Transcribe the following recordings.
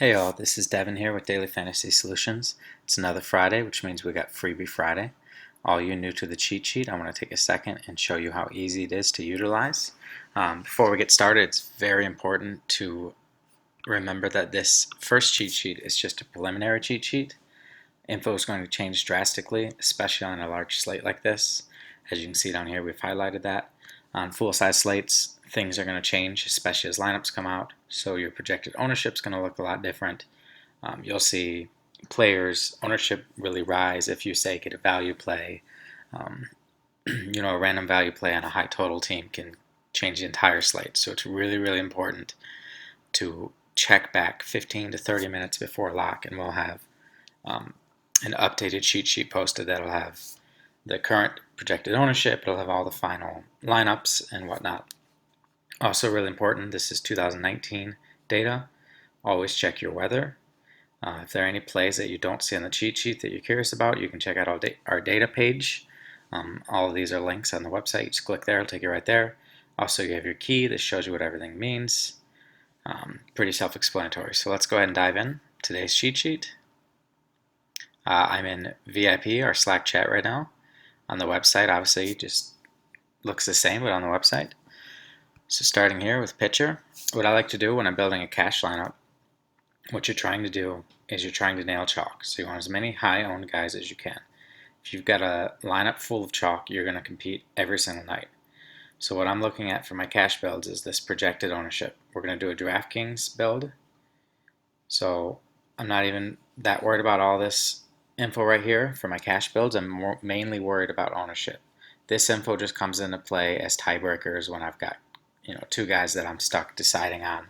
Hey all, this is Devin here with Daily Fantasy Solutions. It's another Friday, which means we got Freebie Friday. All you new to the cheat sheet, I want to take a second and show you how easy it is to utilize. Before we get started, it's very important to remember that this first cheat sheet is just a preliminary cheat sheet. Info is going to change drastically, especially on a large slate like this. As you can see down here, we've highlighted that. On full-size slates, things are going to change, especially as lineups come out. So your projected ownership is going to look a lot different. You'll see players' ownership really rise if you say get a value play. A random value play on a high total team can change the entire slate. So it's really, really important to check back 15 to 30 minutes before lock, and we'll have an updated cheat sheet posted that'll have the current projected ownership. It'll have all the final lineups and whatnot. Also really important, this is 2019 data. Always check your weather. If there are any plays that you don't see on the cheat sheet that you're curious about, you can check out our data page. All of these are links on the website. You just click there, it'll take you right there. Also, you have your key. This shows you what everything means. Pretty self-explanatory. So let's go ahead and dive in. Today's cheat sheet. I'm in VIP, our Slack chat right now. On the website, obviously, just looks the same, but on the website. So starting here with pitcher, what I like to do when I'm building a cash lineup, what you're trying to do is you're trying to nail chalk. So you want as many high-owned guys as you can. If you've got a lineup full of chalk, you're going to compete every single night. So what I'm looking at for my cash builds is this projected ownership. We're going to do a Draftkings build. So I'm not even that worried about all this info right here for my cash builds. I'm mainly worried about ownership. This info just comes into play as tiebreakers when I've got two guys that I'm stuck deciding on.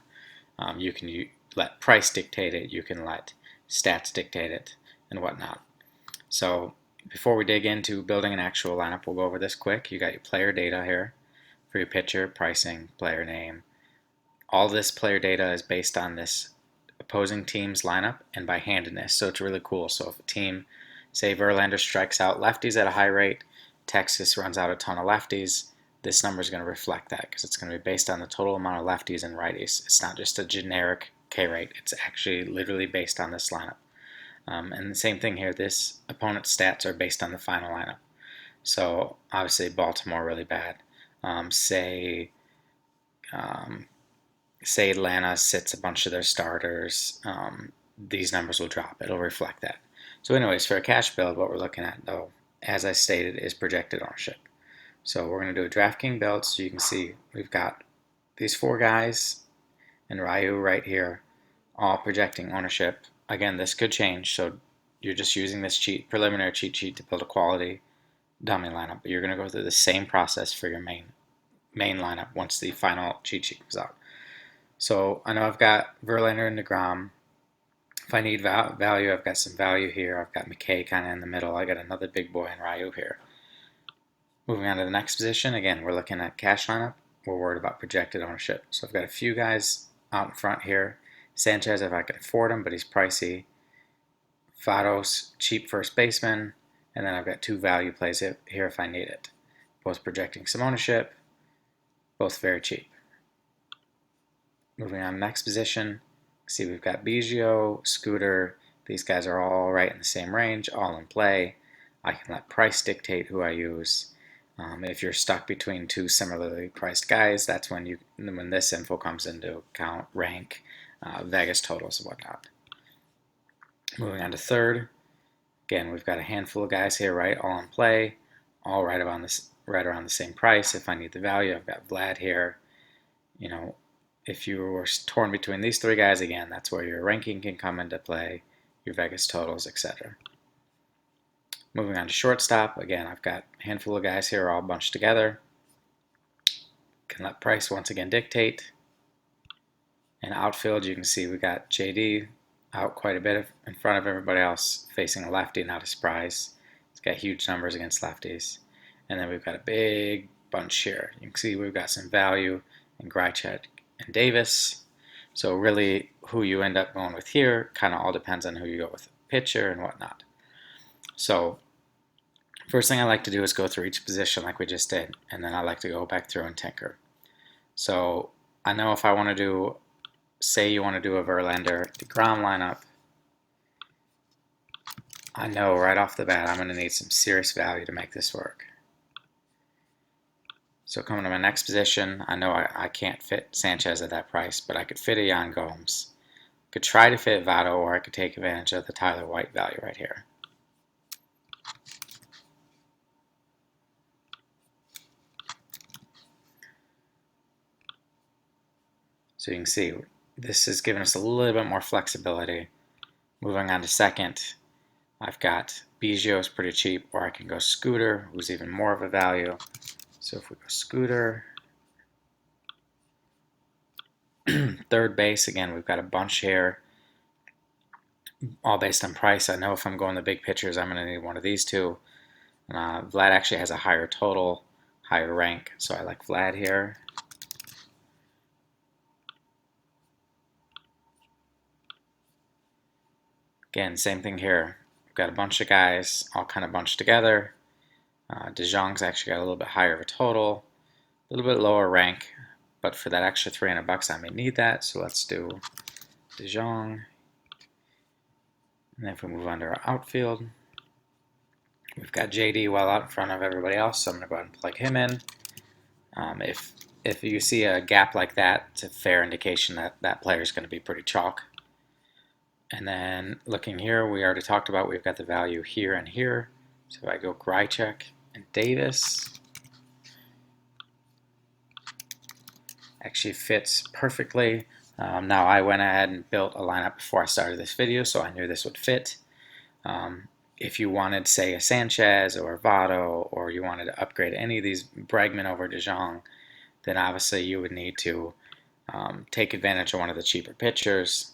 You can let price dictate it, you can let stats dictate it, and whatnot. So before we dig into building an actual lineup, we'll go over this quick. You got your player data here for your pitcher, pricing, player name. All this player data is based on this opposing team's lineup and by handedness, so it's really cool. So if a team, say Verlander strikes out lefties at a high rate, Texas runs out a ton of lefties, this number is going to reflect that because it's going to be based on the total amount of lefties and righties. It's not just a generic K rate. It's actually literally based on this lineup. And the same thing here. This opponent's stats are based on the final lineup. So obviously Baltimore really bad. Say Atlanta sits a bunch of their starters. These numbers will drop. It'll reflect that. So anyways, for a cash build, what we're looking at, though, as I stated, is projected ownership. So we're going to do a DraftKings build, so you can see we've got these four guys and Ryu right here, all projecting ownership. Again, this could change, so you're just using this preliminary cheat sheet to build a quality dummy lineup. But you're going to go through the same process for your main lineup once the final cheat sheet comes out. So I know I've got Verlander and DeGrom. If I need value, I've got some value here. I've got McKay kind of in the middle. I got another big boy in Ryu here. Moving on to the next position, again, we're looking at cash lineup. We're worried about projected ownership. So I've got a few guys out in front here. Sanchez, if I can afford him, but he's pricey. Vados, cheap first baseman. And then I've got two value plays here if I need it. Both projecting some ownership, both very cheap. Moving on to the next position, see we've got Biggio, Scooter. These guys are all right in the same range, all in play. I can let price dictate who I use. If you're stuck between two similarly priced guys, that's when this info comes into account, rank, Vegas totals, and whatnot. Moving on to third, again, we've got a handful of guys here, right, all in play, all right around the same price. If I need the value, I've got Vlad here. If you were torn between these three guys, again, that's where your ranking can come into play, your Vegas totals, etc. Moving on to shortstop, again, I've got a handful of guys here all bunched together. Can let price once again dictate. And outfield, you can see we got JD out quite a bit in front of everybody else, facing a lefty, not a surprise. He's got huge numbers against lefties. And then we've got a big bunch here. You can see we've got some value in Grichuk and Davis. So really, who you end up going with here kind of all depends on who you go with, pitcher and whatnot. So first thing I like to do is go through each position like we just did, and then I like to go back through and tinker. So I know if I want to do say you want to do a Verlander DeGrom lineup, I know right off the bat I'm going to need some serious value to make this work. So coming to my next position, I know I can't fit Sanchez at that price, but I could fit a Yan Gomes. Could try to fit Votto, or I could take advantage of the Tyler White value right here. So you can see this is giving us a little bit more flexibility. Moving on to second, I've got Biggio's pretty cheap, or I can go Scooter, who's even more of a value. So if we go Scooter, third base, again, we've got a bunch here, all based on price. I know if I'm going the big pitchers, I'm going to need one of these two. Vlad actually has a higher total, higher rank, so I like Vlad here. Again, same thing here. We've got a bunch of guys all kind of bunched together. De Jong's actually got a little bit higher of a total, a little bit lower rank, but for that extra $300 I may need that, so let's do De Jong. And then if we move on to our outfield, we've got JD well out in front of everybody else, so I'm going to go ahead and plug him in. If you see a gap like that, it's a fair indication that that player is going to be pretty chalk. And then looking here, we already talked about we've got the value here and here. So if I go Grichuk and Davis, actually fits perfectly. Now I went ahead and built a lineup before I started this video, so I knew this would fit. If you wanted, say, a Sanchez or a Votto, or you wanted to upgrade any of these, Bregman over De Jong, then obviously you would need to take advantage of one of the cheaper pitchers.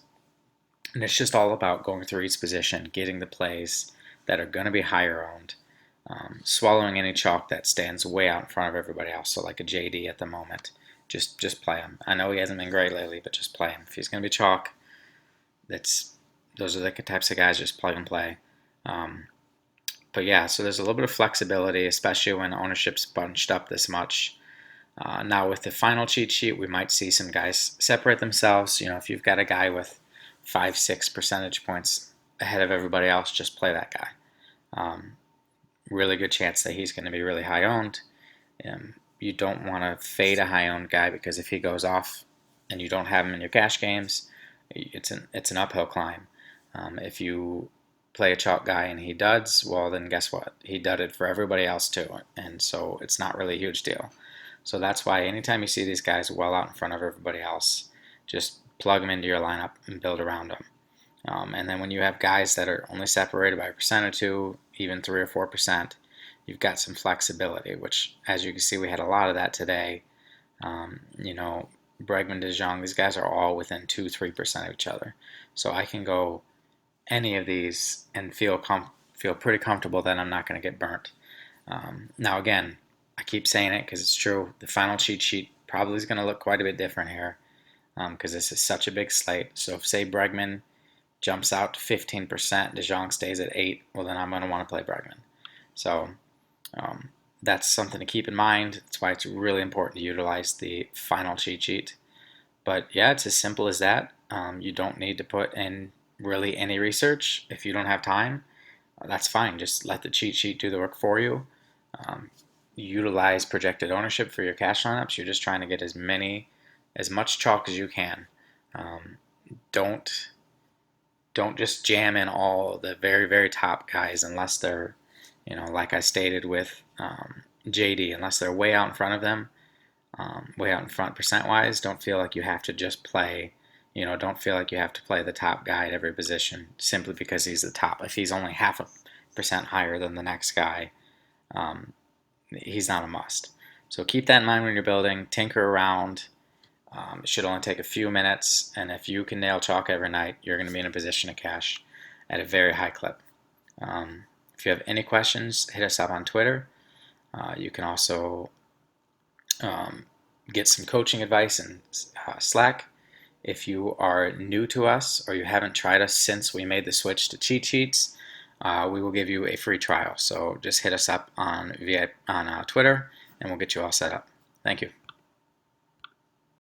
And it's just all about going through each position, getting the plays that are going to be higher owned, swallowing any chalk that stands way out in front of everybody else. So like a JD at the moment, just play him. I know he hasn't been great lately, but just play him. If he's going to be chalk, those are the types of guys, just plug and play. But yeah, so there's a little bit of flexibility, especially when ownership's bunched up this much. Now with the final cheat sheet, we might see some guys separate themselves. You know, if you've got a guy with 5-6 percentage points ahead of everybody else, just play that guy. Really good chance that he's going to be really high owned. You don't want to fade a high owned guy, because if he goes off and you don't have him in your cash games, it's an uphill climb. If you play a chalk guy and he duds, well then guess what? He dudded for everybody else too, and so it's not really a huge deal. So that's why anytime you see these guys well out in front of everybody else, just plug them into your lineup and build around them. And then when you have guys that are only separated by a percent or two, even 3 or 4%, you've got some flexibility, which, as you can see, we had a lot of that today. You know, Bregman, De Jong, these guys are all within 2-3% of each other. So I can go any of these and feel pretty comfortable that I'm not going to get burnt. Now again, I keep saying it because it's true. The final cheat sheet probably is going to look quite a bit different here, because this is such a big slate. So if, say, Bregman jumps out to 15%, De Jong stays at 8%, well then I'm going to want to play Bregman. So that's something to keep in mind. That's why it's really important to utilize the final cheat sheet. But yeah, it's as simple as that. You don't need to put in really any research. If you don't have time, that's fine. Just let the cheat sheet do the work for you. Utilize projected ownership for your cash lineups. You're just trying to get as much chalk as you can. Don't just jam in all the very, very top guys unless they're, you know, like I stated with JD, unless they're way out in front of them, way out in front percent-wise. Don't feel like you have to just play, you know, don't feel like you have to play the top guy at every position simply because he's the top. If he's only 0.5% higher than the next guy, he's not a must. So keep that in mind when you're building. Tinker around. It should only take a few minutes, and if you can nail chalk every night, you're going to be in a position to cash at a very high clip. If you have any questions, hit us up on Twitter. You can also get some coaching advice in Slack. If you are new to us or you haven't tried us since we made the switch to cheat sheets, we will give you a free trial. So just hit us up on Twitter, and we'll get you all set up. Thank you.